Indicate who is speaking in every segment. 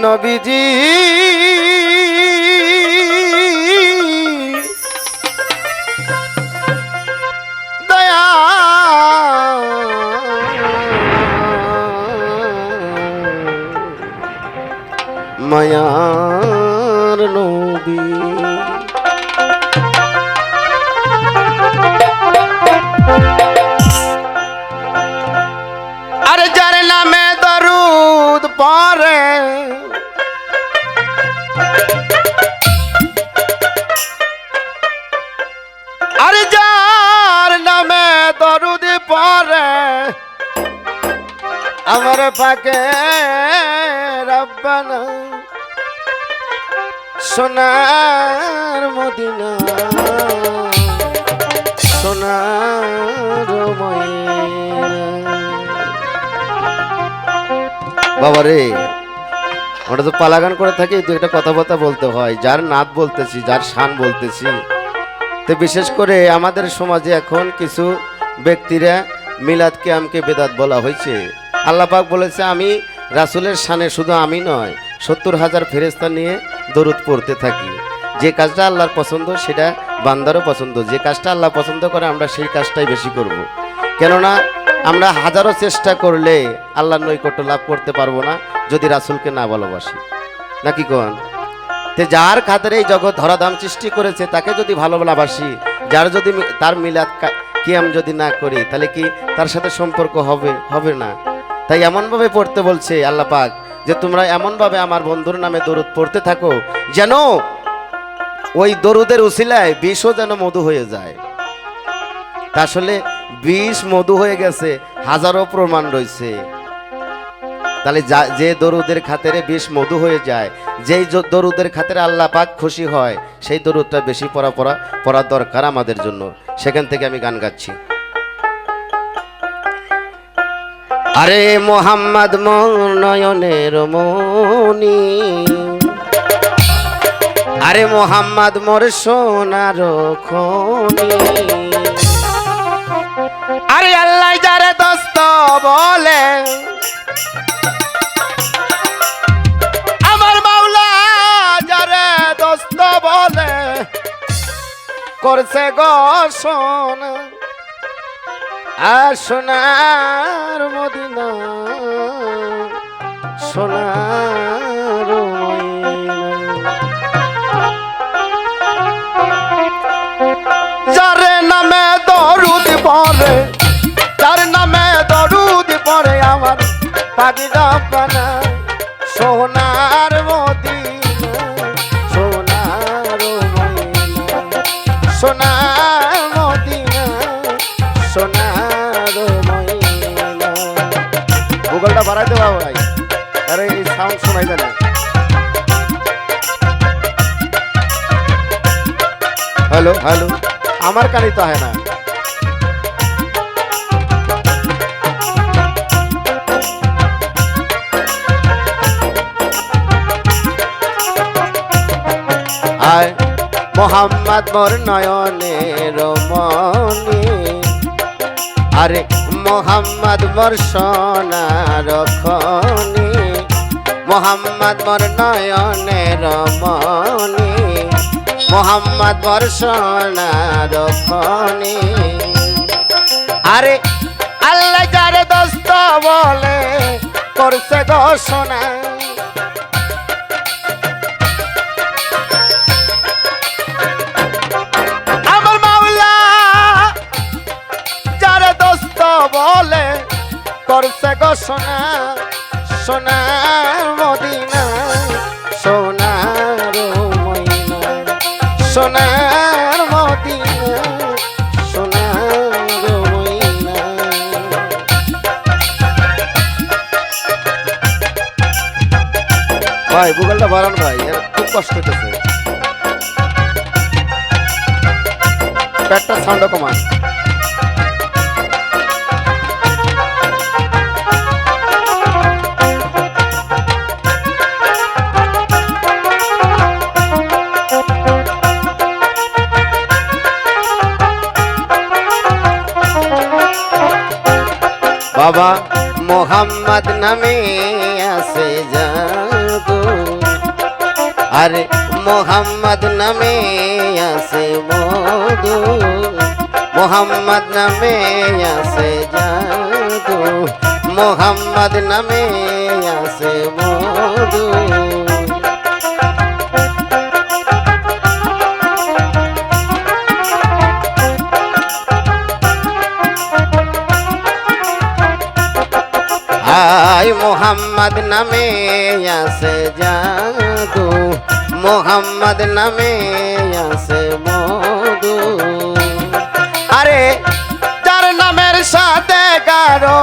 Speaker 1: নবীজি দয়া মায়ার নবী আরে যার নামে দরুদ পড়ে আরে যার নামে দরুদ পড়ে আমার পাকে রব্বানা সোনার মদিনা সোনার বাবা রে আমরা তো পালাগান করে থাকি দু একটা কথাবার্তা বলতে হয় যার নাত বলতেছি যার শান বলতেছি তো বিশেষ করে আমাদের সমাজে এখন কিছু ব্যক্তিরা মিলাদকে আমকে বেদাত বলা হয়েছে আল্লাহ পাক বলেছে আমি রাসূলের শানে শুধু আমি নয় ৭০,০০০ ফেরেশতা নিয়ে দরুদ পড়তে থাকি যে কাজটা আল্লাহর পছন্দ সেটা বান্দারও পছন্দ যে কাজটা আল্লাহ পছন্দ করে আমরা সেই কাজটাই বেশি করব। কেননা আমরা হাজারো চেষ্টা করলে আল্লাহর নৈকট্য লাভ করতে পারবো না যদি রাসূলকে না ভালোবাসি নাকি কোন তে যার খাতিরে এই জগৎ ধরাধাম সৃষ্টি করেছে তাকে যদি ভালোবাসি যার যদি তার মিলাদ কিয়াম যদি না করি তাহলে কি তার সাথে সম্পর্ক হবে না তাই এমনভাবে পড়তে বলছে আল্লাহ পাক যে তোমরা এমনভাবে আমার বন্ধুর নামে দরুদ পড়তে থাকো যেন ওই দরুদের উসিলায় বিষও যেন মধু হয়ে যায় আসলে বিষ মধু হয়ে গেছে হাজারো প্রমাণ রয়েছে তাহলে যে দরুদের খাতিরে বিষ মধু হয়ে যায় যেই দরুদের খাতিরে আল্লাহ পাক খুশি হয় সেই দরুদটা বেশি পড়া দরকার আমাদের জন্য সেখান থেকে আমি গান গাচ্ছি আরে মোহাম্মদ মোর নয়নের মনি আরে মোহাম্মদ মোর সোনার খনি আরে আল্লাহ যারে দোস্ত বলে আমার মাওলা যারে দোস্ত বলে করছে গো সোনা আর সোনার মদিনা সোনার যার নামে দরুদ পড়ে যার নামে দরুদ পড়ে আমার পাগি রব্বানা সোনার মদিনা সোনার মদিনা সোনার মদিনা সোনার মদিনা গুগলটা বাড়াই দেবা ভাই আরে এই সাউন্ড শোনাই যায় না হ্যালো হ্যালো আমার কানে তো হয় না আয় মোহাম্মদ মোর নয়নের মনি আরে মোহাম্মদ মোর সোনার খনি মোহাম্মদ মোর নয়নের মনি মোহাম্মদ মোর সোনার খনি আরে আল্লাহ যারে দোস্ত বলে করছে গো সোনা আমার মাওলা যারে দোস্ত বলে করছে গো সোনা সোনার মদিনা সোনার মদিনা সোনার মদিনা সোনার মদিনা ভাই গুগলটা বাড়ান ভাই খুব কষ্ট হতেছে পেটটা সাউন্ড কমান বাবা মোহাম্মদ নামে আছে জাদু আরে মোহাম্মদ নামে আছে মধু, মোহাম্মদ নামে আছে জাদু, মোহাম্মদ নামে আছে মধু। আয় মোহাম্মদ নামে আছে জাদু, মোহাম্মদ নামে আছে মধু। আরে যার নামের সাথে কারো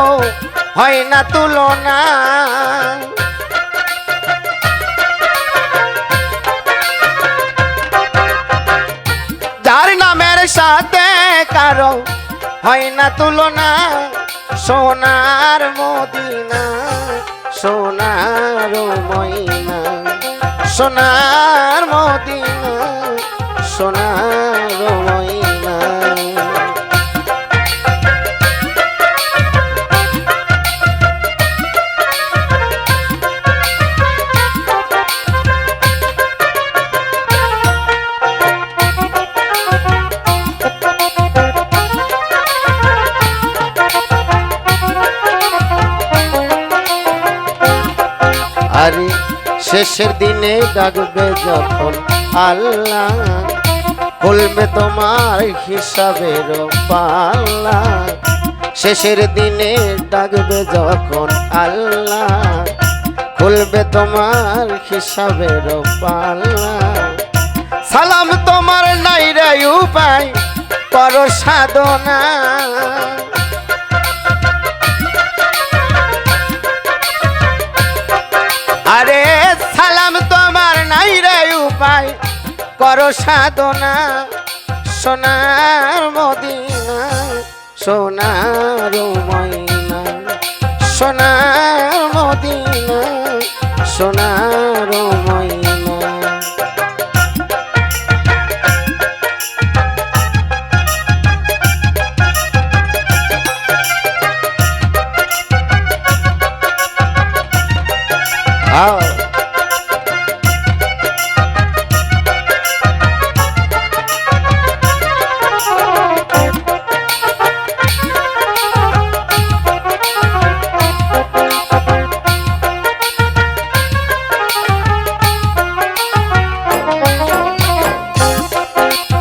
Speaker 1: হয় না তুলনা, যার নামের সাথে কারো হয় না তুলনা, সোনার মদিনা সোনার ময়না, সোনার মদিনা সোনার ময়না। আরে শেষের দিনে ডাকবে যখন আল্লাহ, খুলবে তোমার হিসাবের পাল্লা। শেষের দিনে ডাকবে যখন আল্লাহ, খুলবে তোমার হিসাবের পাল্লা। সালাম তোমার নাই রে উপায়, করো সাধনা। আরে সালাম তোমার নাই রে উপায়, করো সাধনা। সোনার মদিনা সোনার ময়না, সোনার মদিনা সোনার ময়না।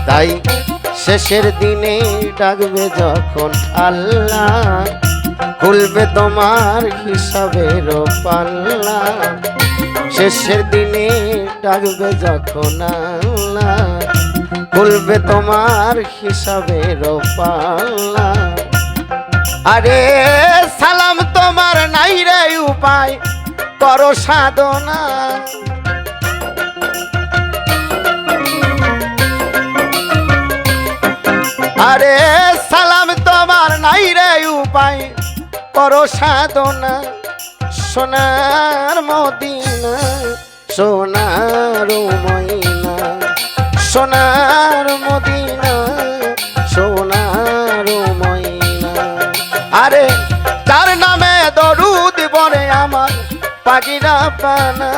Speaker 1: তাই শেষের দিনে ডাকবে যখন আল্লাহ, খুলবে তোমার হিসাবের পাল্লা। শেষের দিনে ডাকবে যখন আল্লাহ, খুলবে তোমার হিসাবের পাল্লা। আরে সালাম তোমার নাই রে উপায়, করো সাধনা। আরে সালাম তোমার নাই রে উপায়, করো সাধনা। সোনার মদিনা সোনার ময়না, সোনার মদিনা সোনার ময়না। আরে তার নামে দরুদ পড়ে আমার পাখিরা পানা,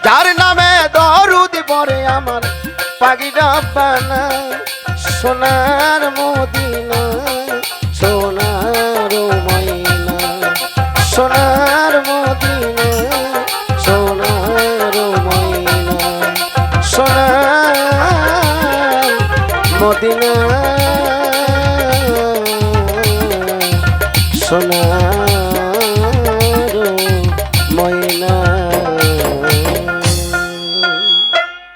Speaker 1: যার নামে দরুদ পড়ে আমার পাখিরা পানা। সোনার মদিনা সোনার ময়না, সোনার মদিনা সোনার ময়না, সোনার মদিনা সোনার